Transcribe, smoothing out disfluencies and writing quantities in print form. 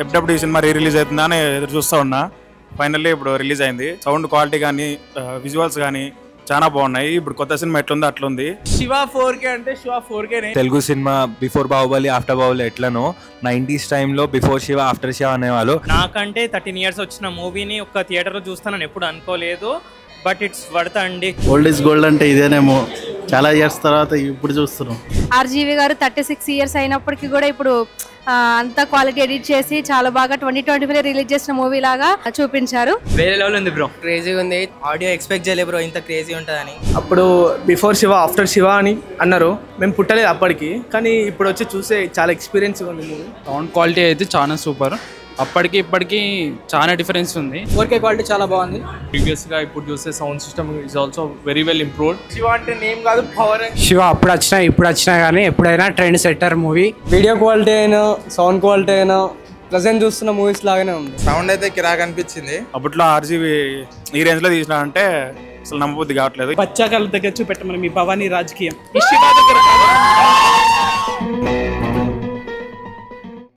ఎప్పుడప్పుడు ఈ cinema release అవుతుందా అని ఎదురు చూస్తూ ఉన్నా. ఫైనల్లీ ఇప్పుడు రిలీజ్ అయింది. సౌండ్ క్వాలిటీ కానీ విజువల్స్ కానీ చాలా బాగున్నాయి. ఇప్పుడు కొత్త సినిమా ఎట్లుందో అట్లుంది. శివ 4K అంటే Shiva 4K. Telugu cinema before Baahubali after Baahubali ఎట్లనో 90s టైంలో బిఫోర్ శివ ఆఫ్టర్ శివ అనేవాళ్ళు. నాకంటే 13 years వచ్చిన మూవీని ఒక్క థియేటర్లో చూస్తానని ఎప్పుడు అనుకోలేదు. బట్ ఇట్స్ వర్త్ అండి. ఓల్డ్ ఇస్ గోల్డ్ అంటే ఇదేనేమో. చాలా ఇయర్స్ తర్వాత ఇప్పుడు చూస్తున్నాం. ఆర్జీవి గారు 36 years అయినప్పటికీ కూడా ఇప్పుడు అంతా క్వాలిటీ ఎడిట్ చేసి చాలా బాగా 2025 రిలీజ్ చేసిన మూవీ లాగా చూపించారు. వేరే లెవెల్ ఉంది బ్రో. క్రేజీగా ఉంది. ఆడియో ఎక్స్పెక్ట్ చేయలేదు బ్రో ఇంత క్రేజీ ఉంటుందని. అప్పుడు బిఫోర్ శివ ఆఫ్టర్ శివ అని అన్నారు. మేము పుట్టలేదు అప్పటికి, కానీ ఇప్పుడు వచ్చి చూసే చాలా ఎక్స్పీరియన్స్గా ఉంది మూవీ. సౌండ్ క్వాలిటీ అయితే చాలా సూపర్. అప్పటికి ఇప్పటికి చాలా డిఫరెన్స్ ఉంది. 4K క్వాలిటీ చాలా బాగుంది. ప్రీవియస్ గా ఇప్పుడు చూస్తే sound system is also very well improved. Shiva అంటే నేమ్ కాదు, పవర్. శివ అప్పుడు వచ్చినా ఇప్పుడు వచ్చినా కానీ ఎప్పుడైనా trend setter movie. Video quality అయినా సౌండ్ క్వాలిటీ అయినా ప్రెసెంట్ చూస్తున్న మూవీస్ లాగానే ఉంది. సౌండ్ అయితే కిరాక్ అనిపించింది. అప్పట్లో ఆర్జీవి ఈ రేంజ్ లో తీసినా అంటే అసలు నమ్మబుద్ధి కావట్లేదు. బచ్చాకాల దగ్గర చూపెట్టమని మీ భవానీ రాజకీయం ఈ శివ దగ్గర